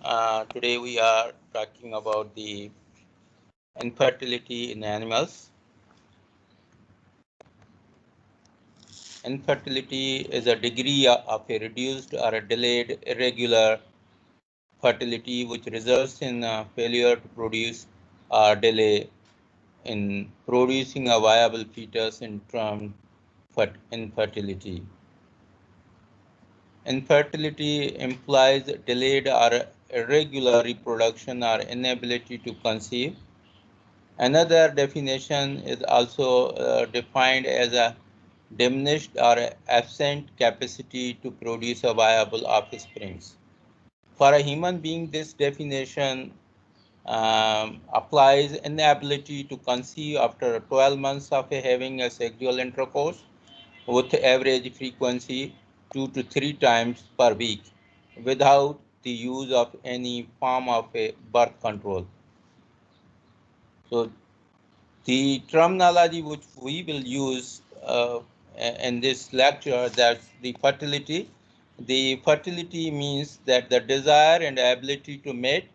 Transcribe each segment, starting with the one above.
Today we are talking about the infertility in animals. Infertility is a degree of a reduced or a delayed irregular fertility which results in failure to produce or delay in producing a viable fetus in term infertility. Infertility implies delayed or irregular reproduction or inability to conceive. Another definition is also defined as a diminished or absent capacity to produce a viable offspring. For a human being, this definition applies inability to conceive after 12 months of having a sexual intercourse with average frequency 2 to 3 times per week without the use of any form of a birth control. So the terminology which we will use in this lecture, that's the fertility. The fertility means that the desire and ability to mate,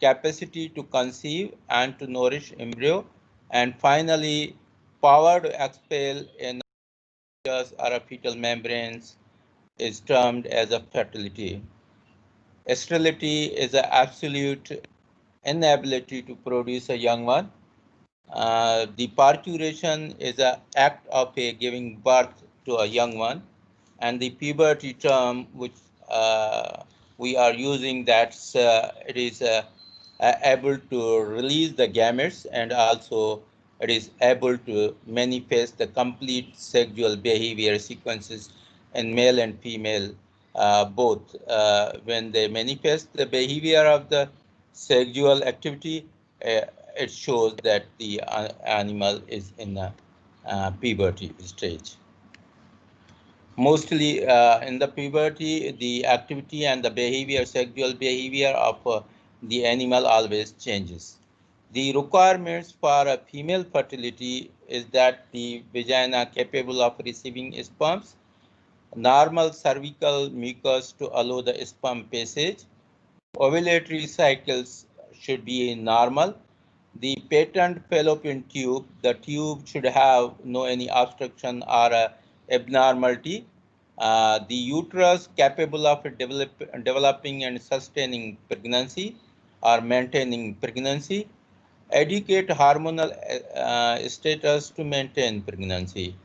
capacity to conceive and to nourish embryo, and finally power to expel in or a fetal membranes is termed as a fertility. Sterility is an absolute inability to produce a young one. The parturition is an act of giving birth to a young one, and the puberty term which we are using, that's it is able to release the gametes, and also it is able to manifest the complete sexual behavior sequences in male and female both. When they manifest the behavior of the sexual activity, it shows that the animal is in a puberty stage. Mostly in the puberty, the activity and the behavior, sexual behavior of the animal always changes. The requirements for a female fertility is that the vagina capable of receiving sperms, normal cervical mucus to allow the sperm passage, ovulatory cycles should be normal. The patent fallopian tube, the tube should have no any obstruction or abnormality. The uterus capable of developing and sustaining pregnancy or maintaining pregnancy. Adequate hormonal status to maintain pregnancy.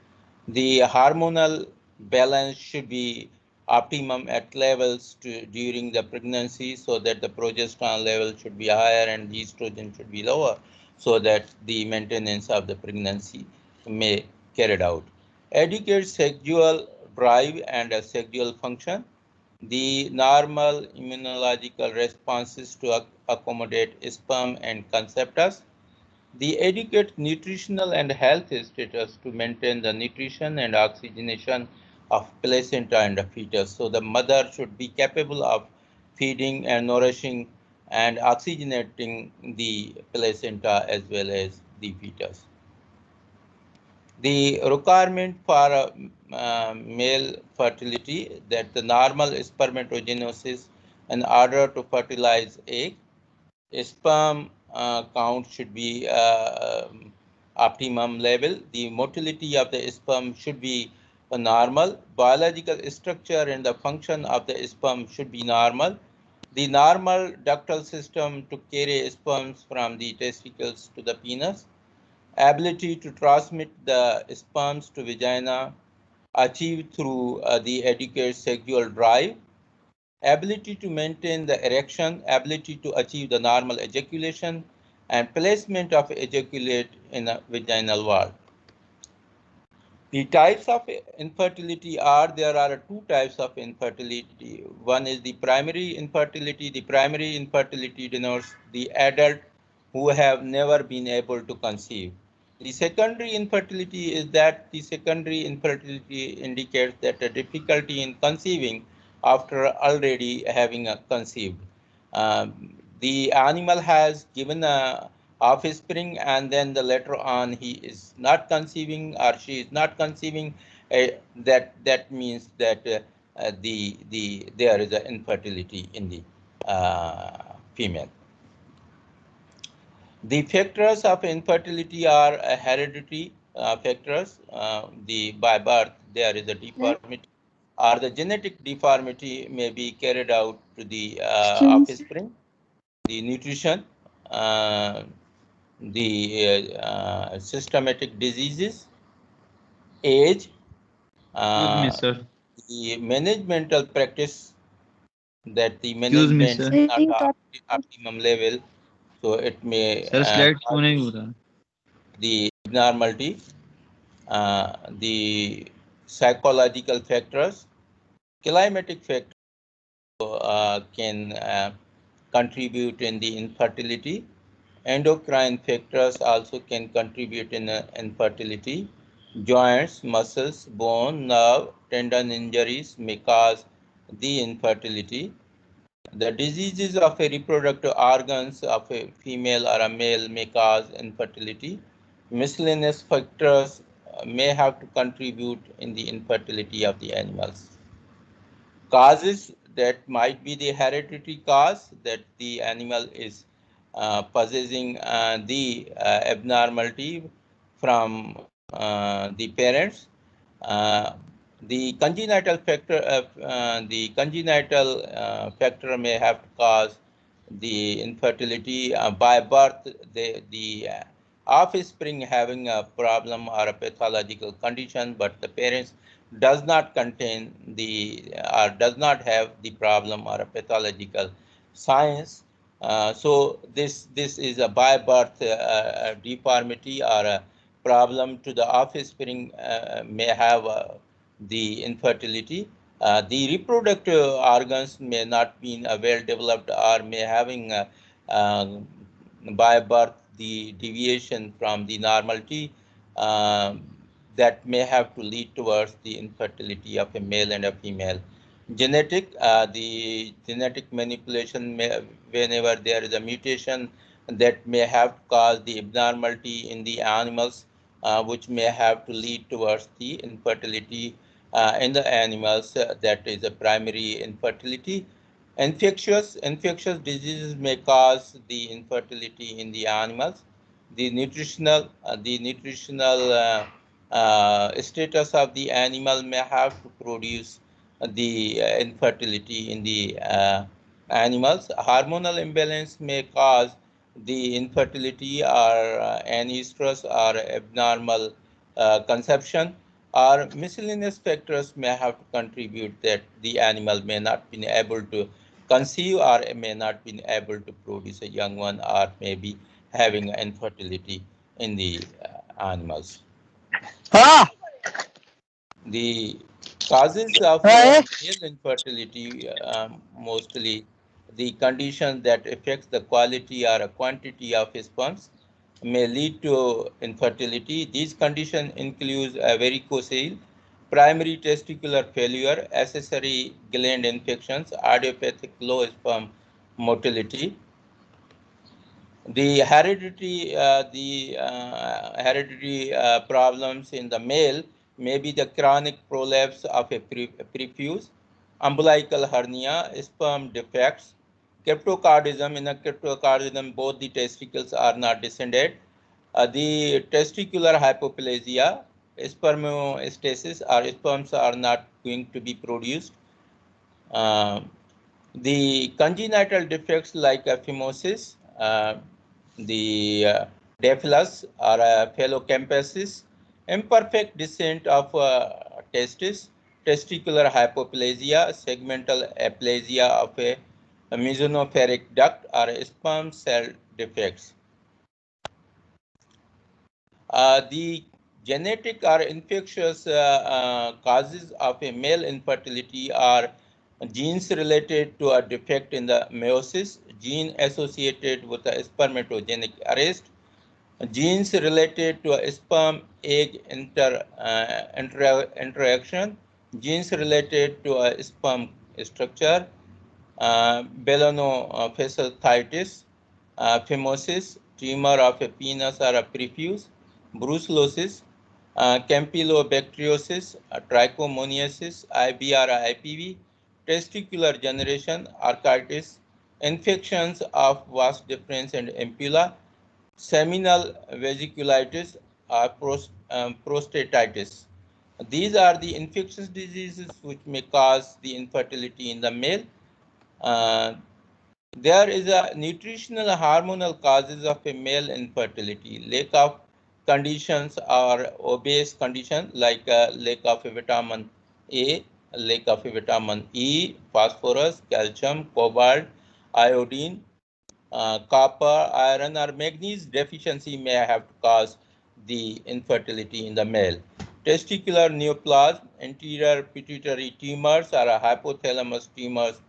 The hormonal balance should be optimum at levels during the pregnancy, so that the progesterone level should be higher and the estrogen should be lower, so that the maintenance of the pregnancy may carried out. Adequate sexual drive and sexual function. The normal immunological responses to accommodate sperm and conceptus. The adequate nutritional and health status to maintain the nutrition and oxygenation of placenta and the fetus. So the mother should be capable of feeding and nourishing and oxygenating the placenta as well as the fetus. The requirement for male fertility, that the normal spermatogenesis in order to fertilize egg, sperm count should be optimum level. The motility of the sperm should be normal. Biological structure and the function of the sperm should be normal. The normal ductal system to carry sperms from the testicles to the penis. Ability to transmit the sperms to vagina achieved through the adequate sexual drive. Ability to maintain the erection, ability to achieve the normal ejaculation, and placement of ejaculate in a vaginal wall. The types of infertility are, there are two types of infertility. One is the primary infertility. The primary infertility denotes the adult who have never been able to conceive. The secondary infertility is that the secondary infertility indicates that a difficulty in conceiving after already having conceived. The animal has given a offspring, and then the later on he is not conceiving or she is not conceiving. That means that there is an infertility in the female. The factors of infertility are hereditary factors. By birth there is a deformity, or the genetic deformity may be carried out to the offspring. The nutrition, the systematic diseases, age, the managemental practice, that the management is not at optimum level, so it may the abnormality, the psychological factors, climatic factors can contribute in the infertility. Endocrine factors also can contribute in infertility. Joints, muscles, bone, nerve, tendon injuries may cause the infertility. The diseases of a reproductive organs of a female or a male may cause infertility. Miscellaneous factors may have to contribute in the infertility of the animals. Causes that might be the hereditary cause, that the animal is possessing the abnormality from the parents. The congenital factor may have to cause the infertility. By birth, the offspring having a problem or a pathological condition, but the parents does not contain the or does not have the problem or a pathological signs. So this is a by birth deformity or a problem to the offspring may have the infertility. The reproductive organs may not be well developed or may having by birth the deviation from the normality that may have to lead towards the infertility of a male and a female. The genetic manipulation whenever there is a mutation that may have caused the abnormality in the animals, which may have to lead towards the infertility in the animals. That is a primary infertility. Infectious diseases may cause the infertility in the animals. The nutritional status of the animal may have to produce the infertility in the animals. Hormonal imbalance may cause the infertility or anestrus or abnormal conception, or miscellaneous factors may have to contribute that the animal may not be able to conceive or may not be able to produce a young one, or maybe having infertility in the animals. The causes of male infertility, mostly the condition that affects the quality or quantity of sperms, may lead to infertility. These conditions include varicocele, primary testicular failure, accessory gland infections, idiopathic low sperm motility. The hereditary problems in the male may be the chronic prolapse of a prepuce, umbilical hernia, sperm defects, cryptocardism. In a cryptocardism, both the testicles are not descended. The testicular hypoplasia, spermostasis, or sperms are not going to be produced. The congenital defects like phimosis, the diphilus or phallocampasis, imperfect descent of testis, testicular hypoplasia, segmental aplasia of a mesonophoric duct, or sperm cell defects. The genetic or infectious causes of a male infertility are genes related to a defect in the meiosis, gene associated with a spermatogenic arrest, genes related to a sperm-egg interaction, genes related to a sperm structure, belanophagocytis, phimosis, tumor of a penis or a prepuce, brucellosis, campylobacteriosis, trichomoniasis, IBR or IPV, testicular generation, arthritis, infections of vas deferens and ampulla, seminal vesiculitis, or prostatitis. These are the infectious diseases which may cause the infertility in the male. Uh, there is a nutritional hormonal causes of a male infertility, lack of conditions or obese condition like lack of vitamin A, lack of vitamin E, phosphorus, calcium, cobalt, iodine, copper, iron, or manganese deficiency may have to cause the infertility in the male. Testicular neoplasm, anterior pituitary tumors, or hypothalamus tumors,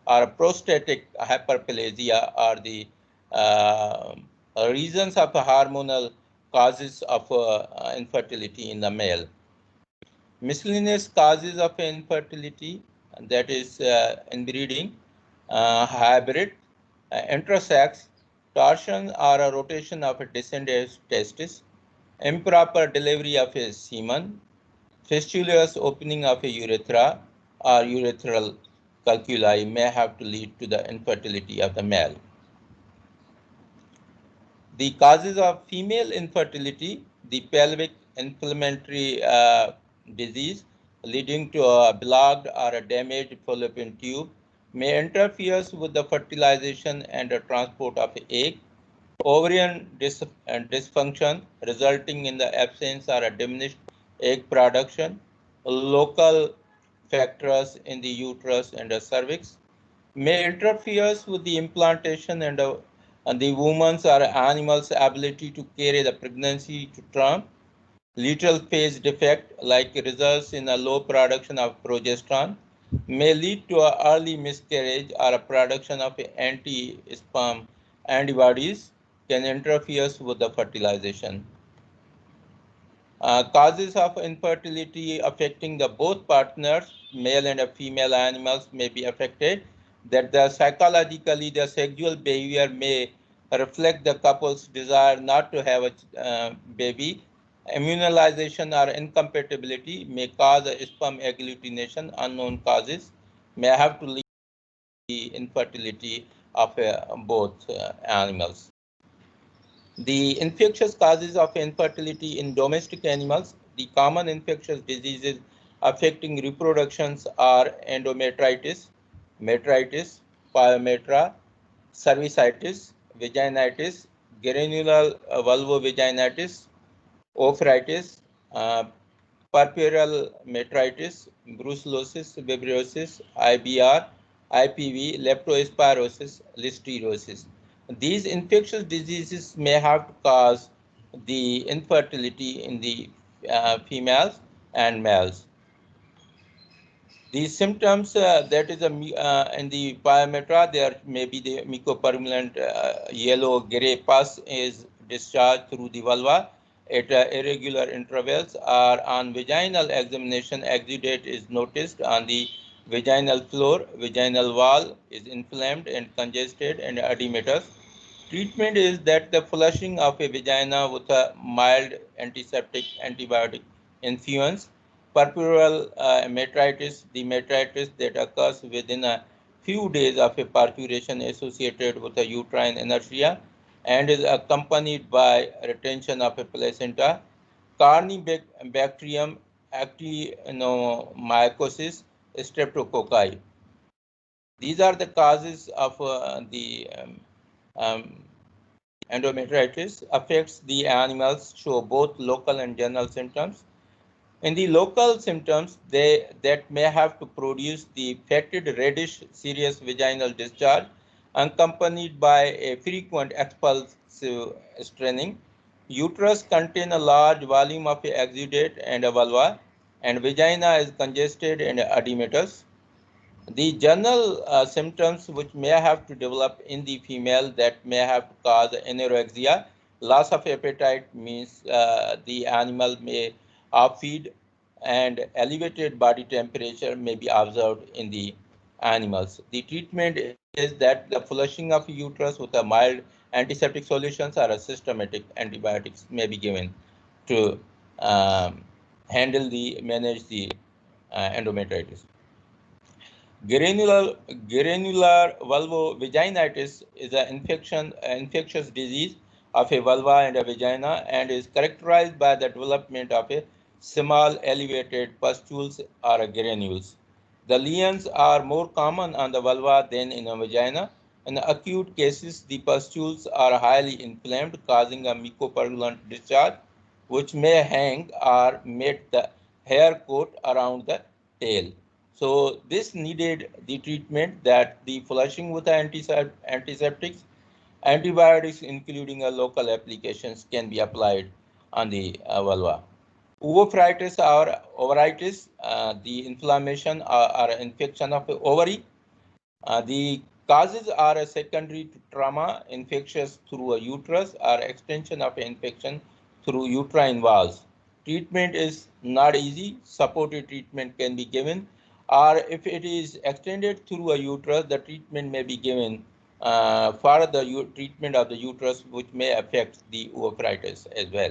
or prostatic hyperplasia are the uh, reasons of hormonal causes of infertility in the male. Miscellaneous causes of infertility, that is inbreeding, hybrid, intersex, torsion or a rotation of a descended testis, improper delivery of a semen, fistulous opening of a urethra or urethral calculi may have to lead to the infertility of the male. The causes of female infertility, the pelvic inflammatory disease leading to a blocked or a damaged fallopian tube may interfere with the fertilization and the transport of egg, ovarian dysfunction resulting in the absence or a diminished egg production, local factors in the uterus and the cervix may interfere with the implantation and the woman's or animal's ability to carry the pregnancy to term. Luteal phase defect, like results in a low production of progesterone, may lead to an early miscarriage or a production of anti-sperm antibodies can interfere with the fertilization. Causes of infertility affecting the both partners, male and female animals, may be affected. That the psychologically the sexual behavior may reflect the couple's desire not to have a baby. Immunization or incompatibility may cause a sperm agglutination. Unknown causes may have to lead to the infertility of both animals. The infectious causes of infertility in domestic animals, the common infectious diseases affecting reproductions are endometritis, metritis, pyometra, cervicitis, vaginitis, granular vulvovaginitis, ophritis, uh, puerperal metritis, brucellosis, vibriosis, IBR, IPV, leptospirosis, listeriosis. These infectious diseases may have to cause the infertility in the females and males. These symptoms that is in the pyometra, there may be the mucopurulent yellow gray pus is discharged through the vulva at irregular intervals, or on vaginal examination, exudate is noticed on the vaginal floor, vaginal wall is inflamed and congested and edematous. Treatment is that the flushing of a vagina with a mild antiseptic antibiotic influence. Puerperal metritis, the metritis that occurs within a few days of a parturition associated with a uterine inertia and is accompanied by retention of a placenta. Corynebacterium, actinomycosis, streptococci. These are the causes of um, endometritis. Affects the animals, show both local and general symptoms. In the local symptoms, that may have to produce the fetid reddish serious vaginal discharge accompanied by a frequent expulsive straining. Uterus contain a large volume of exudate and a vulva, and vagina is congested and edematous. The general symptoms which may have to develop in the female that may have to cause anorexia, loss of appetite means the animal may feed, and elevated body temperature may be observed in the animals. The treatment is that the flushing of uterus with a mild antiseptic solutions or a systematic antibiotics may be given to manage the endometritis. Granular vulvovaginitis is an infectious disease of a vulva and a vagina and is characterized by the development of a small elevated pustules or granules. The lesions are more common on the vulva than in a vagina. In acute cases, the pustules are highly inflamed, causing a mucopurulent discharge, which may hang or make the hair coat around the tail. So this needed the treatment that the flushing with the antiseptics, antibiotics, including a local applications, can be applied on the vulva. Oophorytis or ovaritis, the inflammation or infection of the ovary. The causes are a secondary to trauma, infectious through a uterus, or extension of infection through uterine valves. Treatment is not easy. Supportive treatment can be given, or if it is extended through a uterus, the treatment may be given for the treatment of the uterus, which may affect the oophorytis as well.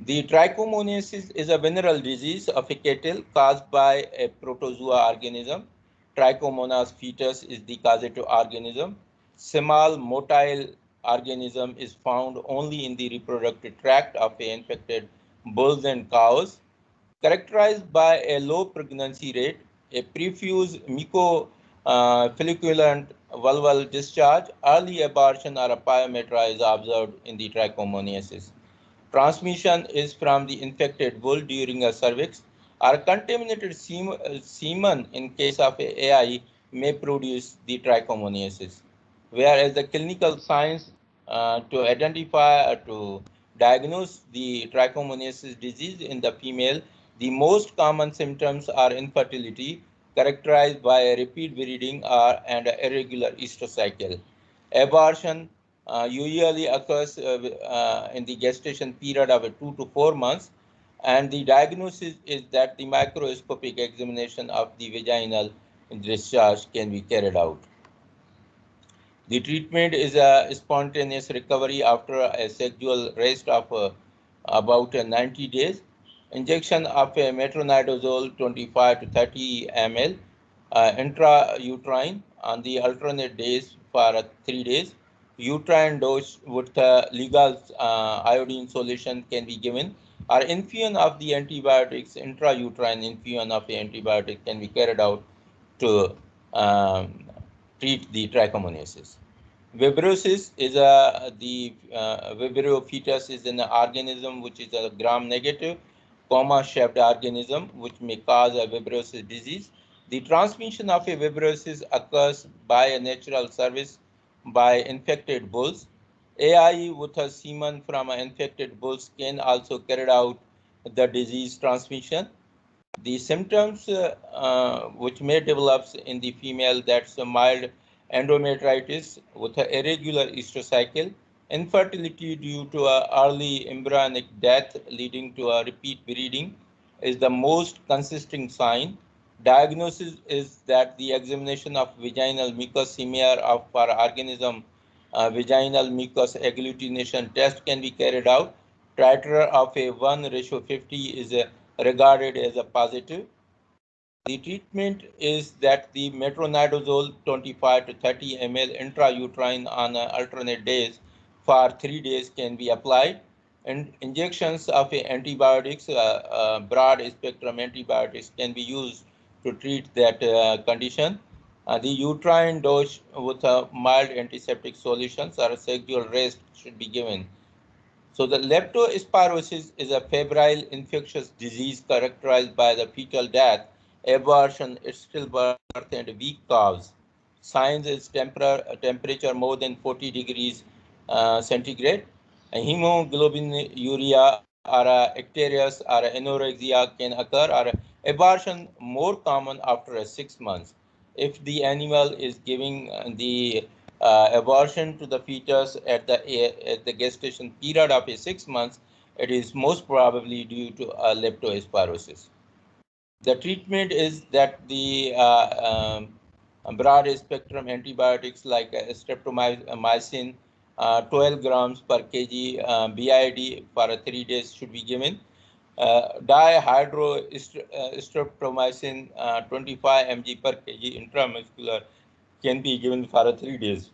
The trichomoniasis is a venereal disease of a cattle caused by a protozoa organism. Trichomonas fetus is the causative organism. Small motile organism is found only in the reproductive tract of infected bulls and cows. Characterized by a low pregnancy rate, a profuse mucofollicular vulval discharge, early abortion or a pyometra is observed in the trichomoniasis. Transmission is from the infected bull during a cervix, or contaminated semen in case of AI may produce the trichomoniasis. Whereas the clinical signs to identify or to diagnose the trichomoniasis disease in the female, the most common symptoms are infertility, characterized by a repeat bleeding and an irregular estrous cycle. Abortion usually occurs in the gestation period of 2 to 4 months, and the diagnosis is that the microscopic examination of the vaginal discharge can be carried out. The treatment is a spontaneous recovery after a sexual rest of about 90 days. Injection of a metronidazole 25 to 30 ml intrauterine on the alternate days for 3 days. Uterine dose with legal iodine solution can be given, or infusion of the antibiotics, intrauterine infusion of the antibiotic can be carried out to um, treat the trichomoniasis. Vibrosis is the Vibrio fetus is an organism which is a gram-negative, comma-shaped organism which may cause a vibrosis disease. The transmission of a vibrosis occurs by a natural service by infected bulls. AI with a semen from infected bulls can also carry out the disease transmission. The symptoms which may develop in the female, that's a mild endometritis with an irregular estrous cycle, infertility due to a early embryonic death leading to a repeat breeding is the most consistent sign. Diagnosis is that the examination of vaginal mucus smear of for organism vaginal mucus agglutination test can be carried out. Titer of a 1:50 is regarded as a positive. The treatment is that the metronidazole 25 to 30 ml intrauterine on alternate days for 3 days can be applied. And injections of antibiotics, broad spectrum antibiotics can be used to treat that condition. The uterine dose with mild antiseptic solutions or sexual rest should be given. So the leptospirosis is a febrile infectious disease characterized by the fetal death, abortion, stillbirth, and weak calves. Signs is temperature more than 40 degrees centigrade. Hemoglobinuria or icterius or anorexia can occur, or abortion more common after 6 months. If the animal is giving the abortion to the fetus at the gestation period of 6 months, it is most probably due to leptospirosis. The treatment is that the broad spectrum antibiotics like streptomycin, 12 grams per kg BID for 3 days should be given. Dihydrostreptomycin 25 mg per kg intramuscular can be given for 3 days.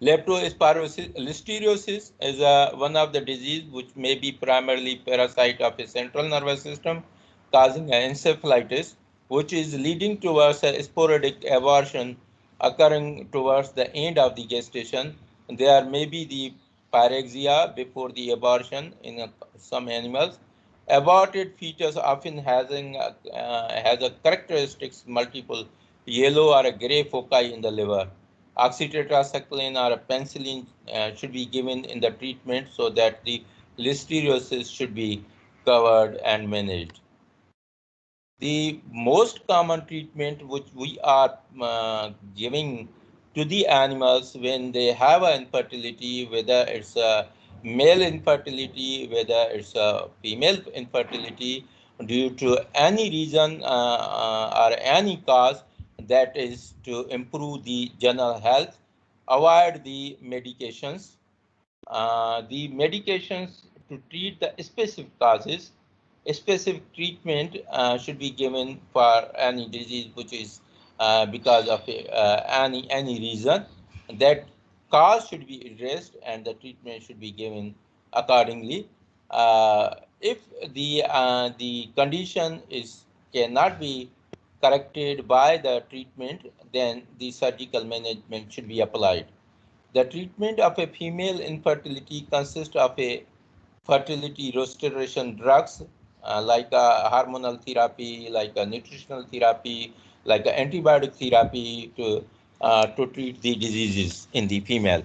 Listeriosis is one of the disease which may be primarily parasite of a central nervous system, causing an encephalitis, which is leading towards a sporadic abortion occurring towards the end of the gestation. There may be the pyrexia before the abortion in some animals. Aborted fetus often has a characteristics multiple yellow or a gray foci in the liver. Oxytetracycline or penicillin should be given in the treatment so that the listeriosis should be covered and managed. The most common treatment which we are giving to the animals when they have an infertility, whether it's a male infertility, whether it's a female infertility, due to any reason or any cause, that is to improve the general health, avoid the medications. The medications to treat the specific causes, specific treatment should be given for any disease which is because of any reason. That cause should be addressed and the treatment should be given accordingly. If the condition is cannot be corrected by the treatment, then the surgical management should be applied. The treatment of a female infertility consists of a fertility restoration drugs like a hormonal therapy, like a nutritional therapy, like a antibiotic therapy to treat the diseases in the female.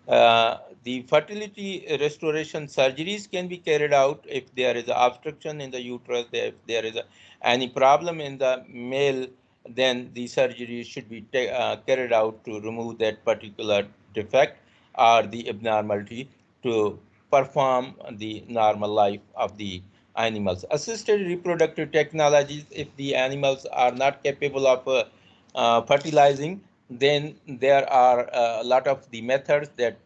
The fertility restoration surgeries can be carried out if there is an obstruction in the uterus, if there is any problem in the male, then the surgery should be carried out to remove that particular defect or the abnormality to perform the normal life of the animals. Assisted reproductive technologies, if the animals are not capable of fertilizing, then there are a lot of the methods that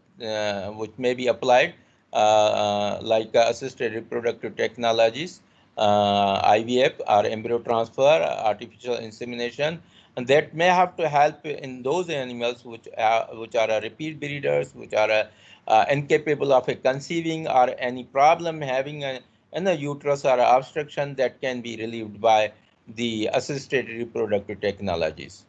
which may be applied, like assisted reproductive technologies, IVF or embryo transfer, artificial insemination, and that may have to help in those animals which are repeat breeders, which are incapable of conceiving or any problem having in the uterus or obstruction that can be relieved by the assisted reproductive technologies.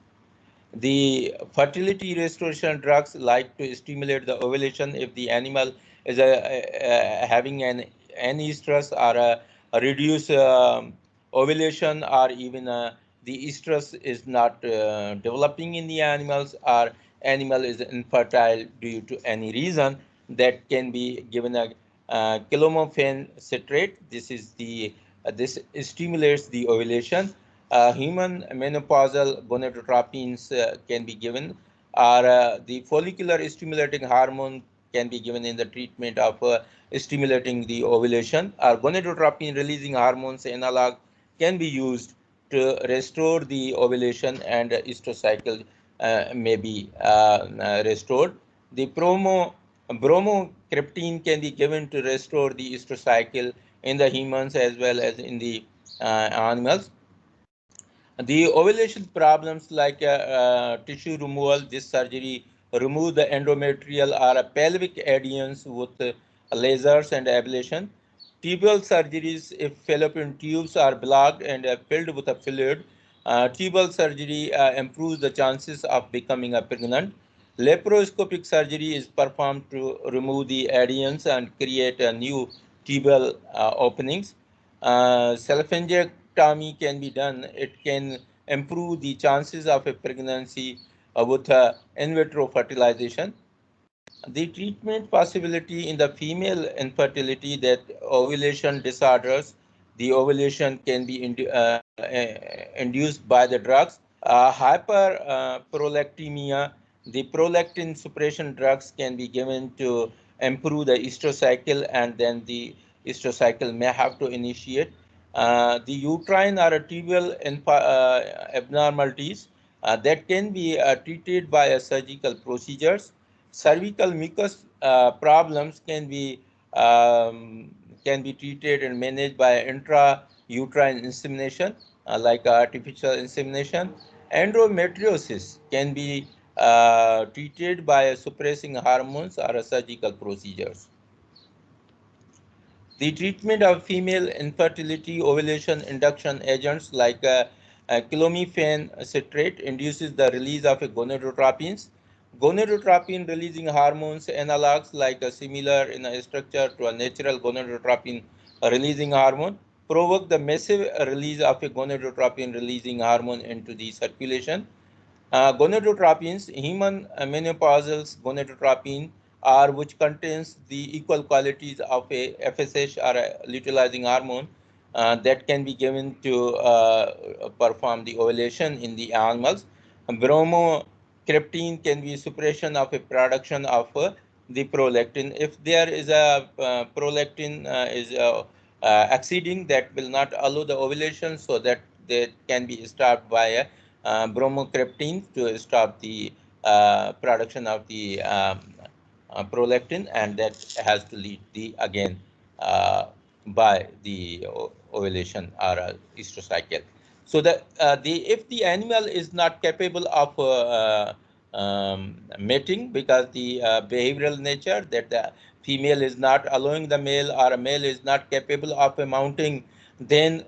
The fertility restoration drugs like to stimulate the ovulation if the animal is having any stress or a reduced ovulation, or even the estrus is not developing in the animals, or animal is infertile due to any reason, that can be given a clomiphene citrate. This is the this stimulates the ovulation. Human menopausal gonadotropins can be given, or the follicular stimulating hormone can be given in the treatment of stimulating the ovulation, or gonadotropin releasing hormones analog can be used to restore the ovulation, and estrous may be restored. The bromocryptine can be given to restore the estrous in the humans as well as in the animals. The ovulation problems like tissue removal, this surgery remove the endometrial or pelvic adhesions with lasers and ablation. Tubal surgeries, if fallopian tubes are blocked and filled with a fluid, tubal surgery improves the chances of becoming a pregnant. Laparoscopic surgery is performed to remove the adhesions and create a new tubal openings. Self-injectomy can be done. It can improve the chances of a pregnancy with in vitro fertilization. The treatment possibility in the female infertility, that ovulation disorders, the ovulation can be induced by the drugs. Hyperprolactemia, the prolactin suppression drugs can be given to improve the estrous, and then the estrous may have to initiate. The uterine or tubal abnormalities that can be treated by surgical procedures. Cervical mucus problems can be can be treated and managed by intrauterine insemination, like artificial insemination. Endometriosis can be treated by suppressing hormones or surgical procedures. The treatment of female infertility ovulation induction agents like clomiphene citrate induces the release of gonadotropins. Gonadotropin releasing hormones analogs like similar in a structure to a natural gonadotropin releasing hormone provoke the massive release of a gonadotropin releasing hormone into the circulation. Gonadotropins, human menopausal gonadotropin, are which contains the equal qualities of a FSH or a luteinizing hormone that can be given to perform the ovulation in the animals. Bromocriptine can be suppression of a production of the prolactin. If there is a prolactin is exceeding, that will not allow the ovulation, so that they can be stopped by a bromocriptine to stop the production of the prolactin, and that has to lead the again by the ovulation or estrocycle. So the if the animal is not capable of mating, because the behavioral nature that the female is not allowing the male, or a male is not capable of mounting, then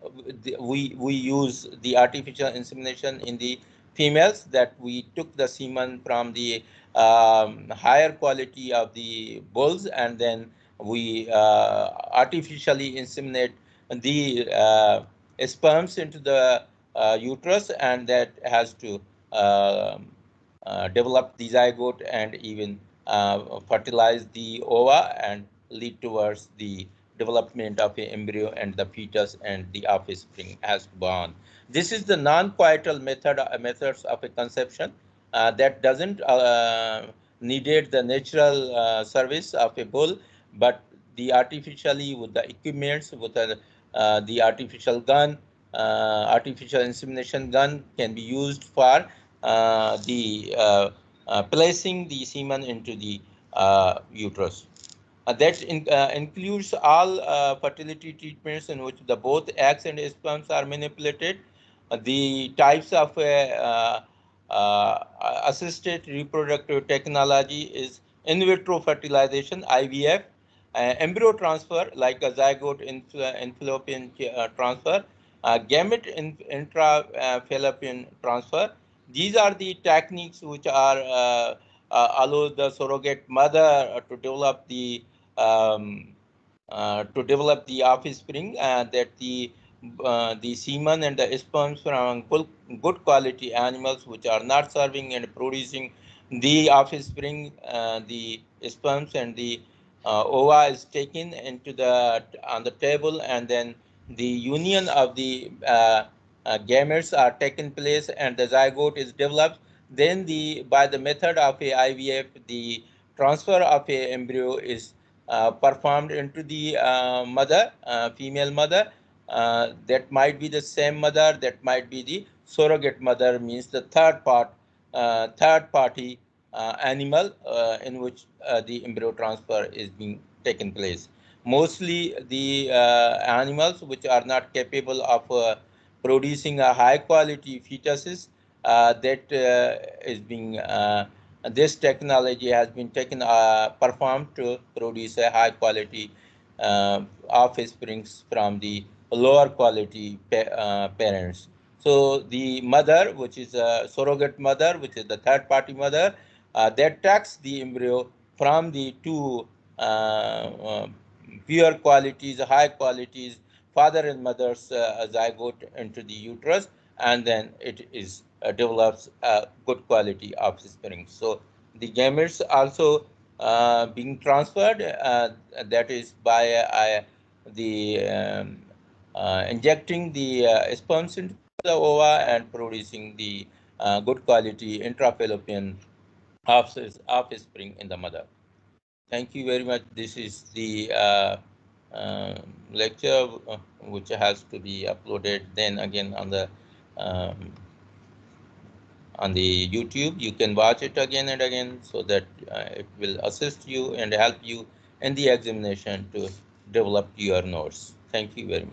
we use the artificial insemination in the females, that we took the semen from the higher quality of the bulls, and then we artificially inseminate the sperms into the uterus, and that has to uh, develop the zygote and even fertilize the ova and lead towards the development of an embryo and the fetus, and the offspring has born. This is the non-coital methods of a conception that doesn't needed the natural service of a bull, but the artificially with the equipments, with the artificial gun, artificial insemination gun can be used for the placing the semen into the uterus. That includes all fertility treatments in which the both eggs and sperms are manipulated. The types of assisted reproductive technology is in vitro fertilization (IVF), embryo transfer like a zygote fallopian transfer, gamete intrafallopian transfer. These are the techniques which are allow the surrogate mother to develop the offspring, that the semen and the sperms from good quality animals which are not serving and producing the offspring, the sperms and the ova is taken into the on the table, and then the union of the gametes are taken place and the zygote is developed. Then the by the method of a IVF, the transfer of a embryo is performed into the mother, female mother. That might be the same mother, that might be the surrogate mother, means the third party animal in which the embryo transfer is being taken place. Mostly the animals which are not capable of producing a high quality fetuses, that is being this technology has been taken performed to produce a high quality offsprings from the lower quality parents. So the mother, which is a surrogate mother, which is the third party mother, that takes the embryo from the two pure qualities, high qualities, father and mother's zygote into the uterus, and then it is develops a good quality offspring. So the gametes also being transferred, that is by the injecting the sperms into the ova and producing the good quality intrafallopian offspring in the mother. Thank you very much. This is the lecture which has to be uploaded then again um, on the YouTube. You can watch it again and again, so that it will assist you and help you in the examination to developed your nodes. Thank you very much.